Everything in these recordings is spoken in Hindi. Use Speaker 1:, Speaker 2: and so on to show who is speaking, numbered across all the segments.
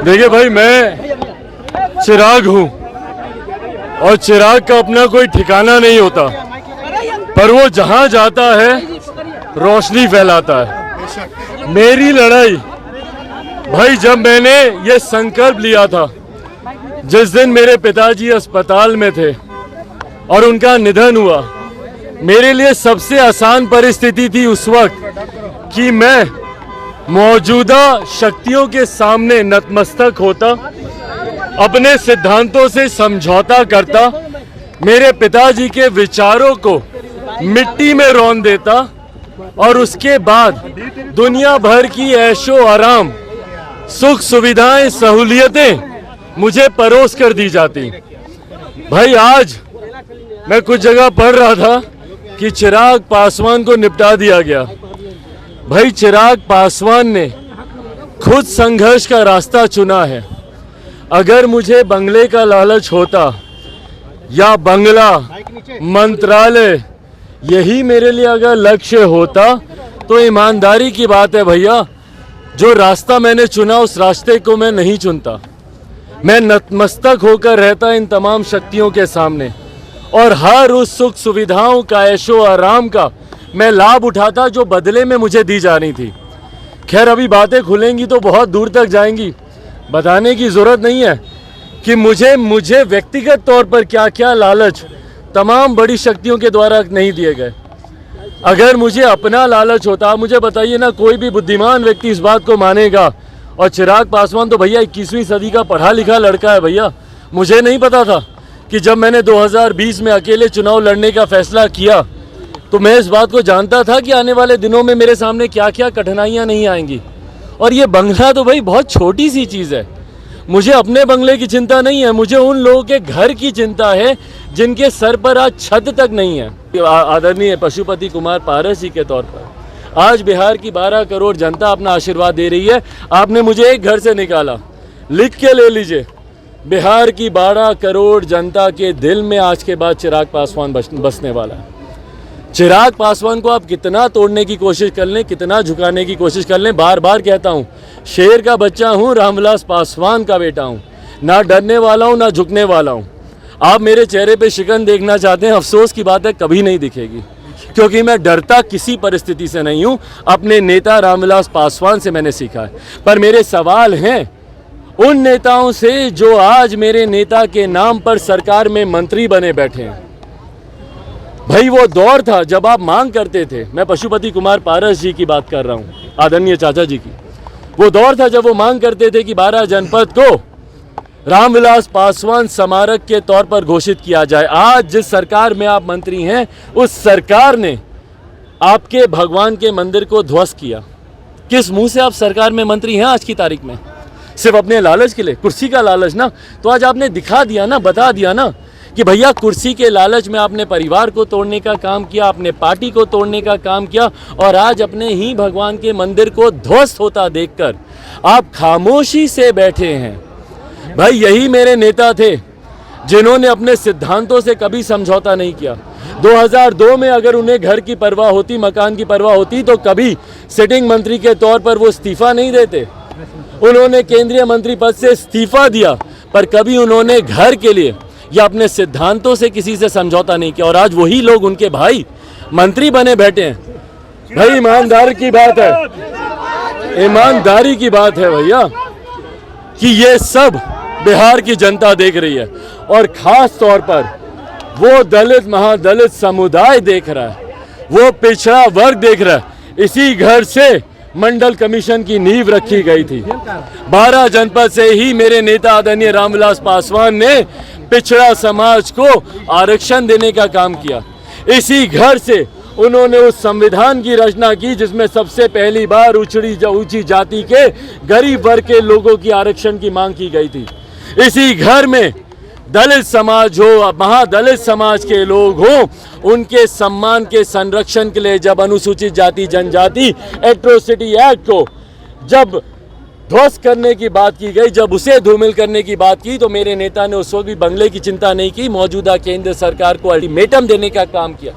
Speaker 1: देखिए भाई, मैं चिराग हूँ और चिराग का अपना कोई ठिकाना नहीं होता, पर वो जहाँ जाता है रोशनी फैलाता है। मेरी लड़ाई भाई, जब मैंने ये संकल्प लिया था, जिस दिन मेरे पिताजी अस्पताल में थे और उनका निधन हुआ, मेरे लिए सबसे आसान परिस्थिति थी उस वक्त कि मैं मौजूदा शक्तियों के सामने नतमस्तक होता, अपने सिद्धांतों से समझौता करता, मेरे पिताजी के विचारों को मिट्टी में रौंद देता और उसके बाद दुनिया भर की ऐशो आराम, सुख सुविधाएं, सहूलियतें मुझे परोस कर दी जाती। भाई आज मैं कुछ जगह पढ़ रहा था कि चिराग पासवान को निपटा दिया गया। भाई चिराग पासवान ने खुद संघर्ष का रास्ता चुना है। अगर मुझे बंगले का लालच होता या बंगला, मंत्रालय, यही मेरे लिए अगर लक्ष्य होता तो ईमानदारी की बात है भैया, जो रास्ता मैंने चुना उस रास्ते को मैं नहीं चुनता। मैं नतमस्तक होकर रहता इन तमाम शक्तियों के सामने और हर उस सुख सुविधाओं का, ऐशो आराम का मैं लाभ उठाता जो बदले में मुझे दी जानी थी। खैर अभी बातें खुलेंगी तो बहुत दूर तक जाएंगी, बताने की ज़रूरत नहीं है कि मुझे व्यक्तिगत तौर पर क्या क्या लालच तमाम बड़ी शक्तियों के द्वारा नहीं दिए गए। अगर मुझे अपना लालच होता, आप मुझे बताइए ना, कोई भी बुद्धिमान व्यक्ति इस बात को मानेगा। और चिराग पासवान तो भैया 21वीं सदी का पढ़ा लिखा लड़का है भैया। मुझे नहीं पता था कि जब मैंने 2020 में अकेले चुनाव लड़ने का फैसला किया तो मैं इस बात को जानता था कि आने वाले दिनों में मेरे सामने क्या क्या कठिनाइयाँ नहीं आएंगी। और ये बंगला तो भाई बहुत छोटी सी चीज़ है। मुझे अपने बंगले की चिंता नहीं है, मुझे उन लोगों के घर की चिंता है जिनके सर पर आज छत तक नहीं है। आदरणीय पशुपति कुमार पारस जी के तौर पर आज बिहार की 12 करोड़ जनता अपना आशीर्वाद दे रही है। आपने मुझे एक घर से निकाला, लिख के ले लीजिए, बिहार की 12 करोड़ जनता के दिल में आज के बाद चिराग पासवान बसने वाला है। चिराग पासवान को आप कितना तोड़ने की कोशिश कर लें, कितना झुकाने की कोशिश कर लें, बार बार कहता हूँ, शेर का बच्चा हूँ, रामविलास पासवान का बेटा हूँ, ना डरने वाला हूँ ना झुकने वाला हूँ। आप मेरे चेहरे पे शिकन देखना चाहते हैं, अफसोस की बात है कभी नहीं दिखेगी, क्योंकि मैं डरता किसी परिस्थिति से नहीं हूँ। अपने नेता रामविलास पासवान से मैंने सीखा है। पर मेरे सवाल हैं उन नेताओं से जो आज मेरे नेता के नाम पर सरकार में मंत्री बने बैठे हैं। भाई वो दौर था जब आप मांग करते थे, मैं पशुपति कुमार पारस जी की बात कर रहा हूँ, आदरणीय चाचा जी की। वो दौर था जब वो मांग करते थे कि 12 जनपद को रामविलास पासवान स्मारक के तौर पर घोषित किया जाए। आज जिस सरकार में आप मंत्री हैं, उस सरकार ने आपके भगवान के मंदिर को ध्वस्त किया। किस मुंह से आप सरकार में मंत्री हैं आज की तारीख में? सिर्फ अपने लालच के लिए, कुर्सी का लालच ना। तो आज आपने दिखा दिया ना, बता दिया ना कि भैया कुर्सी के लालच में आपने परिवार को तोड़ने का काम किया, अपने पार्टी को तोड़ने का काम किया, और आज अपने ही भगवान के मंदिर को ध्वस्त होता देखकर आप खामोशी से बैठे हैं। भाई यही मेरे नेता थे जिन्होंने अपने सिद्धांतों से कभी समझौता नहीं किया। 2002 में अगर उन्हें घर की परवाह होती, मकान की परवाह होती, तो कभी सिटिंग मंत्री के तौर पर वो इस्तीफा नहीं देते। उन्होंने केंद्रीय मंत्री पद से इस्तीफा दिया, पर कभी उन्होंने घर के लिए या अपने सिद्धांतों से किसी से समझौता नहीं किया। और आज वही लोग उनके भाई मंत्री बने बैठे हैं। भाई ईमानदारी की बात है, ईमानदारी की बात है भैया, कि ये सब बिहार की जनता देख रही है, और खास तौर पर वो दलित महादलित समुदाय देख रहा है, वो पिछड़ा वर्ग देख रहा है। इसी घर से मंडल कमीशन की नींव रखी गई थी। 12 जनपद से ही मेरे नेता आदरणीय रामविलास पासवान ने पिछड़ा समाज को आरक्षण देने का काम किया। इसी घर से उन्होंने उस संविधान की रचना की जिसमें सबसे पहली बार ऊंची जाति के गरीब वर्ग के लोगों की आरक्षण की मांग की गई थी। इसी घर में दलित समाज हो, महादलित समाज के लोग हों, उनके सम्मान के संरक्षण के लिए जब अनुसूचित जाति जनजाति एट्रोसिटी एक्ट को जब ध्वस्त करने की बात की गई, जब उसे धूमिल करने की बात की, तो मेरे नेता ने उस वक्त भी बंगले की चिंता नहीं की, मौजूदा केंद्र सरकार को अल्टीमेटम देने का काम किया।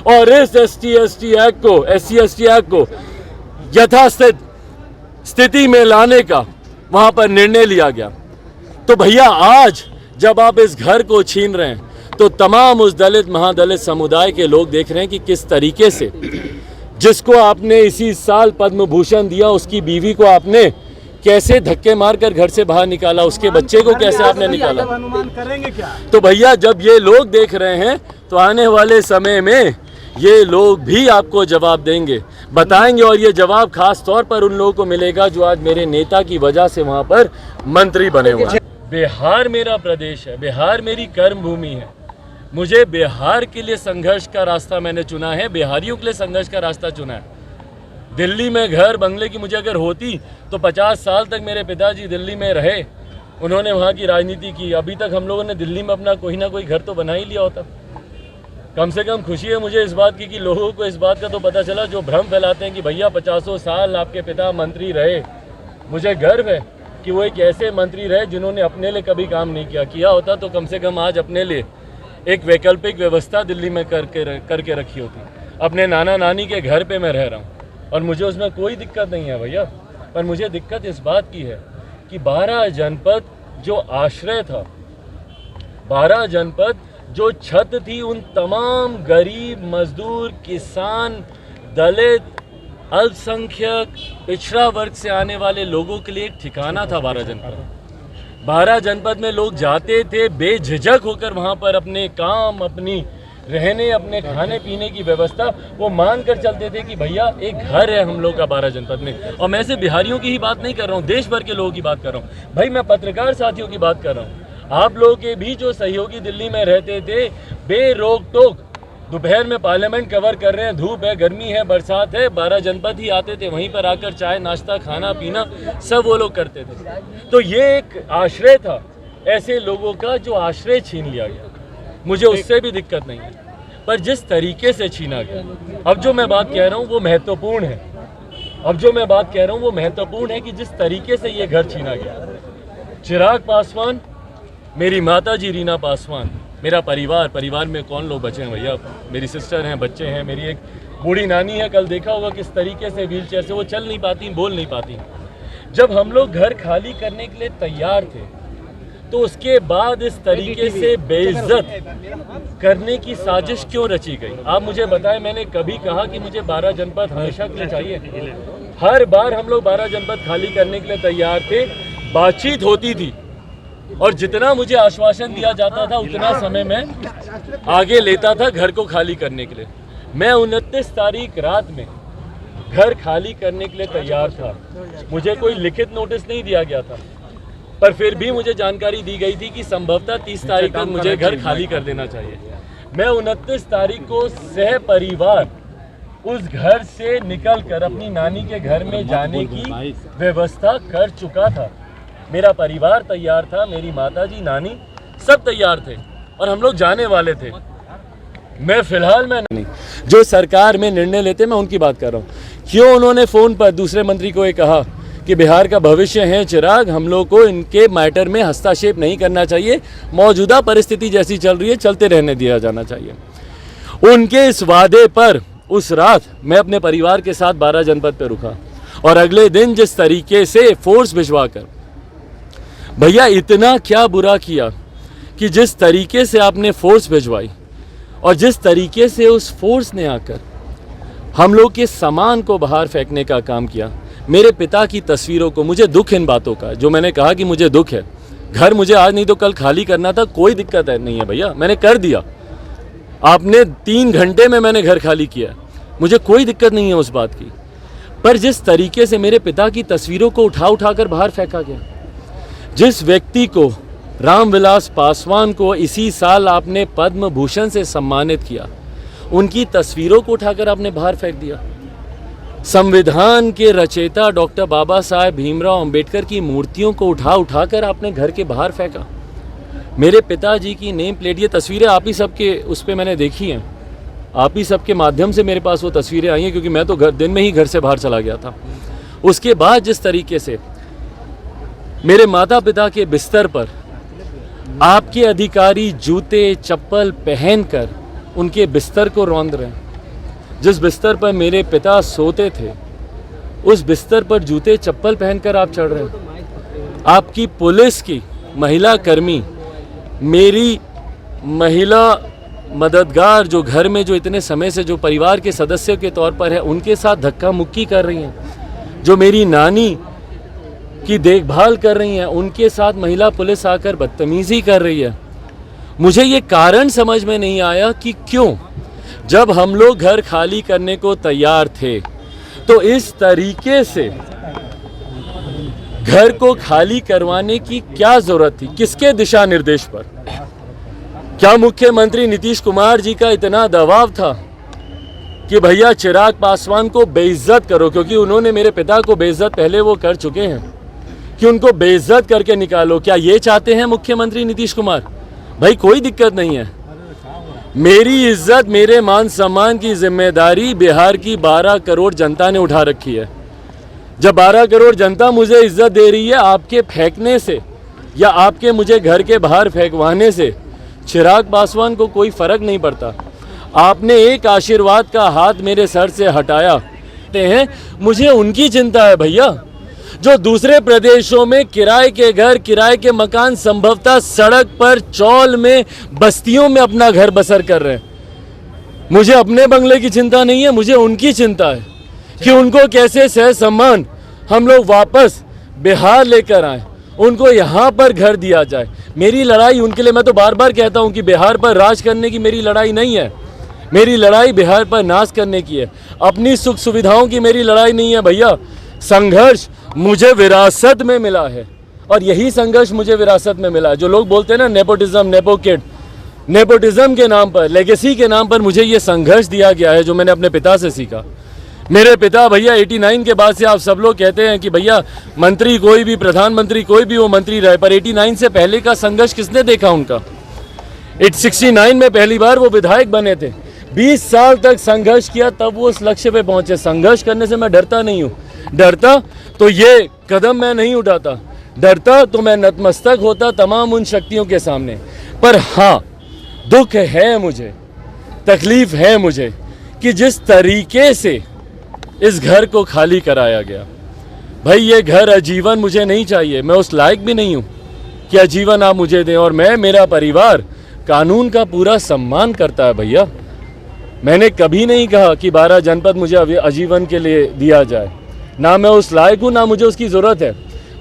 Speaker 1: और इस SC ST एक्ट को यथास्थित स्थिति में लाने का वहां पर निर्णय लिया गया। तो भैया आज जब आप इस घर को छीन रहे हैं तो तमाम उस दलित महादलित समुदाय के लोग देख रहे हैं कि किस तरीके से जिसको आपने इसी साल पद्म भूषण दिया उसकी बीवी को आपने कैसे धक्के मारकर घर से बाहर निकाला, उसके बच्चे को कैसे आपने निकाला।
Speaker 2: अनुमान करेंगे क्या?
Speaker 1: तो भैया जब ये लोग देख रहे हैं तो आने वाले समय में ये लोग भी आपको जवाब देंगे, बताएंगे, और ये जवाब खास तौर पर उन लोगों को मिलेगा जो आज मेरे नेता की वजह से वहां पर मंत्री बने हुए हैं। बिहार मेरा प्रदेश है, बिहार मेरी कर्म भूमि है। मुझे बिहार के लिए संघर्ष का रास्ता मैंने चुना है, बिहारियों के लिए संघर्ष का रास्ता चुना है। दिल्ली में घर बंगले की मुझे अगर होती तो 50 साल तक मेरे पिताजी दिल्ली में रहे, उन्होंने वहाँ की राजनीति की। अभी तक हम लोगों ने दिल्ली में अपना कोई ना कोई घर तो बना ही लिया होता। कम से कम खुशी है मुझे इस बात की कि लोगों को इस बात का तो पता चला जो भ्रम फैलाते हैं कि भैया 50 साल आपके पिता मंत्री रहे। मुझे गर्व है कि वो एक ऐसे मंत्री रहे जिन्होंने अपने लिए कभी काम नहीं किया होता तो कम से कम आज अपने लिए एक वैकल्पिक व्यवस्था दिल्ली में करके रखी होती। अपने नाना नानी के घर पे मैं रह रहा हूँ और मुझे उसमें कोई दिक्कत नहीं है भैया। पर मुझे दिक्कत इस बात की है कि 12 जनपद जो आश्रय था, 12 जनपद जो छत थी उन तमाम गरीब, मजदूर, किसान, दलित, अल्पसंख्यक, पिछड़ा वर्ग से आने वाले लोगों के लिए एक ठिकाना था 12 जनपद। 12 जनपद में लोग जाते थे बेझिझक होकर वहाँ पर अपने काम, अपनी रहने, अपने खाने पीने की व्यवस्था वो मान कर चलते थे कि भैया एक घर है हम लोग का 12 जनपद में। और मैं सिर्फ बिहारियों की ही बात नहीं कर रहा हूँ, देश भर के लोगों की बात कर रहा हूँ भाई, मैं पत्रकार साथियों की बात कर रहा हूँ। आप लोगों के भी जो सहयोगी दिल्ली में रहते थे बेरोक टोक दोपहर में पार्लियामेंट कवर कर रहे हैं, धूप है, गर्मी है, बरसात है, 12 जनपद ही आते थे, वहीं पर आकर चाय नाश्ता खाना पीना सब वो लोग करते थे। तो ये एक आश्रय था ऐसे लोगों का जो आश्रय छीन लिया गया। मुझे उससे भी दिक्कत नहीं है, पर जिस तरीके से छीना गया, अब जो मैं बात कह रहा हूँ वो महत्वपूर्ण है। अब जो मैं बात कह रहा हूँ वो महत्वपूर्ण है कि जिस तरीके से ये घर छीना गया। चिराग पासवान, मेरी माताजी रीना पासवान, मेरा परिवार में कौन लोग बचे हैं भैया? मेरी सिस्टर हैं, बच्चे हैं, मेरी एक बूढ़ी नानी है। कल देखा होगा किस तरीके से व्हील चेयर से वो चल नहीं पाती, बोल नहीं पाती। जब हम लोग घर खाली करने के लिए तैयार थे तो उसके बाद इस तरीके से बेइज्जत करने की साजिश क्यों रची गई? आप मुझे बताएं, मैंने कभी कहा कि मुझे 12 जनपद हमेशा के लिए चाहिए? हर बार हम लोग 12 जनपद खाली करने के लिए तैयार थे, बातचीत होती थी और जितना मुझे आश्वासन दिया जाता था उतना समय मैं आगे लेता था घर को खाली करने के लिए। मैं 29 तारीख रात में घर खाली करने के लिए तैयार था। मुझे कोई लिखित नोटिस नहीं दिया गया था, पर फिर भी मुझे जानकारी दी गई थी कि संभवतः 30 तारीख तक मुझे घर खाली कर देना चाहिए। मैं 29 तारीख को सह परिवार उस घर से निकलकर अपनी नानी के घर में जाने की व्यवस्था कर चुका था। मेरा परिवार तैयार था, मेरी माताजी, नानी सब तैयार थे और हम लोग जाने वाले थे। मैं फिलहाल मैं नहीं, जो सरकार में निर्णय लेते मैं उनकी बात कर रहा हूँ। क्यों उन्होंने फ़ोन पर दूसरे मंत्री को ये कहा कि बिहार का भविष्य है चिराग, हम लोग को इनके मैटर में हस्तक्षेप नहीं करना चाहिए, मौजूदा परिस्थिति जैसी चल रही है चलते रहने दिया जाना चाहिए। उनके इस वादे पर उस रात मैं अपने परिवार के साथ 12 जनपद पर रुका और अगले दिन जिस तरीके से फोर्स भिजवा कर, भैया इतना क्या बुरा किया कि जिस तरीके से आपने फोर्स भिजवाई और जिस तरीके से उस फोर्स ने आकर हम लोग के सामान को बाहर फेंकने का काम किया। मेरे पिता की तस्वीरों को, मुझे दुख इन बातों का, जो मैंने कहा कि मुझे दुख है, घर मुझे आज नहीं तो कल खाली करना था, कोई दिक्कत है नहीं है भैया, मैंने कर दिया। आपने 3 घंटे में मैंने घर खाली किया, मुझे कोई दिक्कत नहीं है उस बात की। पर जिस तरीके से मेरे पिता की तस्वीरों को उठा कर बाहर फेंका गया, जिस व्यक्ति को, रामविलास पासवान को इसी साल आपने पद्म भूषण से सम्मानित किया, उनकी तस्वीरों को उठाकर आपने बाहर फेंक दिया। संविधान के रचयिता डॉक्टर बाबा साहेब भीमराव अंबेडकर की मूर्तियों को उठाकर आपने घर के बाहर फेंका। मेरे पिताजी की नेम प्लेट, ये तस्वीरें आप ही सबके उस पर मैंने देखी हैं, आप ही सबके माध्यम से मेरे पास वो तस्वीरें आई हैं, क्योंकि मैं तो दिन में ही घर से बाहर चला गया था। उसके बाद जिस तरीके से मेरे माता पिता के बिस्तर पर आपके अधिकारी जूते चप्पल पहनकर उनके बिस्तर को रौंद रहे हैं, जिस बिस्तर पर मेरे पिता सोते थे उस बिस्तर पर जूते चप्पल पहनकर आप चढ़ रहे हैं। आपकी पुलिस की महिला कर्मी, मेरी महिला मददगार जो घर में जो इतने समय से जो परिवार के सदस्य के तौर पर है, उनके साथ धक्का मुक्की कर रही हैं। जो मेरी नानी की देखभाल कर रही हैं, उनके साथ महिला पुलिस आकर बदतमीजी कर रही है। मुझे ये कारण समझ में नहीं आया कि क्यों, जब हम लोग घर खाली करने को तैयार थे तो इस तरीके से घर को खाली करवाने की क्या जरूरत थी, किसके दिशा निर्देश पर? क्या मुख्यमंत्री नीतीश कुमार जी का इतना दबाव था कि भैया चिराग पासवान को बेइज्जत करो, क्योंकि उन्होंने मेरे पिता को बेइज्जत पहले वो कर चुके हैं, कि उनको बेइज्जत करके निकालो? क्या ये चाहते हैं मुख्यमंत्री नीतीश कुमार? भाई कोई दिक्कत नहीं है, मेरी इज्जत, मेरे मान सम्मान की जिम्मेदारी बिहार की 12 करोड़ जनता ने उठा रखी है। जब 12 करोड़ जनता मुझे इज्जत दे रही है, आपके फेंकने से या आपके मुझे घर के बाहर फेंकवाने से चिराग पासवान को कोई फर्क नहीं पड़ता। आपने एक आशीर्वाद का हाथ मेरे सर से हटाया हैं, मुझे उनकी चिंता है भैया, जो दूसरे प्रदेशों में किराए के घर, किराए के मकान, संभवतः सड़क पर, चौल में, बस्तियों में अपना घर बसर कर रहे हैं। मुझे अपने बंगले की चिंता नहीं है, मुझे उनकी चिंता है कि उनको कैसे सह सम्मान हम लोग वापस बिहार लेकर आए, उनको यहाँ पर घर दिया जाए। मेरी लड़ाई उनके लिए, मैं तो बार बार कहता हूँ कि बिहार पर राज करने की मेरी लड़ाई नहीं है, मेरी लड़ाई बिहार पर नाश करने की है। अपनी सुख सुविधाओं की मेरी लड़ाई नहीं है भैया। संघर्ष मुझे विरासत में मिला है और यही संघर्ष मुझे विरासत में मिला है। जो लोग बोलते हैं ना नेपोटिज्म, नेपोकिड, नेपोटिज्म के नाम पर, लेगेसी के नाम पर मुझे ये संघर्ष दिया गया है, जो मैंने अपने पिता से सीखा। मेरे पिता भैया 89 के बाद से आप सब लोग कहते हैं कि भैया मंत्री कोई भी, प्रधानमंत्री कोई भी वो मंत्री रहे, पर 89 से पहले का संघर्ष किसने देखा उनका? 69 में पहली बार वो विधायक बने थे, 20 साल तक संघर्ष किया, तब वो उस लक्ष्य पे पहुंचे। संघर्ष करने से मैं डरता नहीं हूँ, डरता तो ये कदम मैं नहीं उठाता, डरता तो मैं नतमस्तक होता तमाम उन शक्तियों के सामने। पर हाँ, दुख है मुझे, तकलीफ है मुझे कि जिस तरीके से इस घर को खाली कराया गया। भाई ये घर आजीवन मुझे नहीं चाहिए, मैं उस लायक भी नहीं हूँ कि आजीवन आप मुझे दें। और मैं, मेरा परिवार कानून का पूरा सम्मान करता है भैया। मैंने कभी नहीं कहा कि 12 जनपद मुझे आजीवन के लिए दिया जाए, ना मैं उस लायक हूँ, ना मुझे उसकी ज़रूरत है।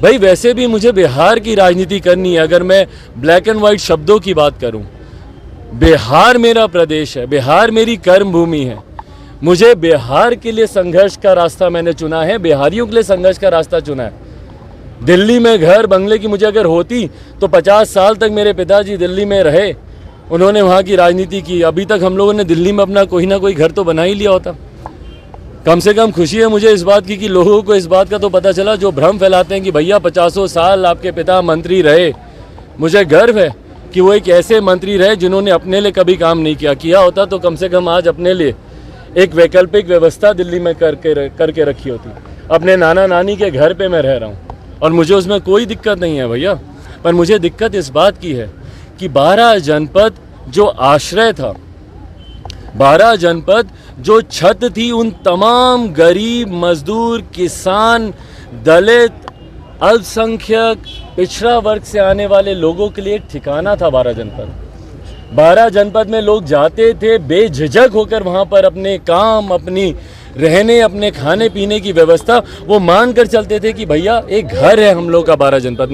Speaker 1: भाई वैसे भी मुझे बिहार की राजनीति करनी है। अगर मैं ब्लैक एंड वाइट शब्दों की बात करूँ, बिहार मेरा प्रदेश है, बिहार मेरी कर्म भूमि है। मुझे बिहार के लिए संघर्ष का रास्ता मैंने चुना है, बिहारियों के लिए संघर्ष का रास्ता चुना है। दिल्ली में घर बंगले की मुझे अगर होती तो 50 साल तक मेरे पिताजी दिल्ली में रहे, उन्होंने वहाँ की राजनीति की। अभी तक हम लोगों ने दिल्ली में अपना कोई ना कोई घर तो बना ही लिया होता। कम से कम खुशी है मुझे इस बात की कि लोगों को इस बात का तो पता चला, जो भ्रम फैलाते हैं कि भैया 50 साल आपके पिता मंत्री रहे। मुझे गर्व है कि वो एक ऐसे मंत्री रहे जिन्होंने अपने लिए कभी काम नहीं किया होता तो कम से कम आज अपने लिए एक वैकल्पिक व्यवस्था दिल्ली में करके रखी होती। अपने नाना नानी के घर पे मैं रह रहा हूँ और मुझे उसमें कोई दिक्कत नहीं है भैया। पर मुझे दिक्कत इस बात की है कि 12 जनपद जो आश्रय था, 12 जनपद जो छत थी, उन तमाम गरीब, मजदूर, किसान, दलित, अल्पसंख्यक, पिछड़ा वर्ग से आने वाले लोगों के लिए एक ठिकाना था 12 जनपद। 12 जनपद में लोग जाते थे बेझिझक होकर, वहाँ पर अपने काम, अपनी रहने, अपने खाने पीने की व्यवस्था वो मान कर चलते थे कि भैया एक घर है हम लोग का 12 जनपद में।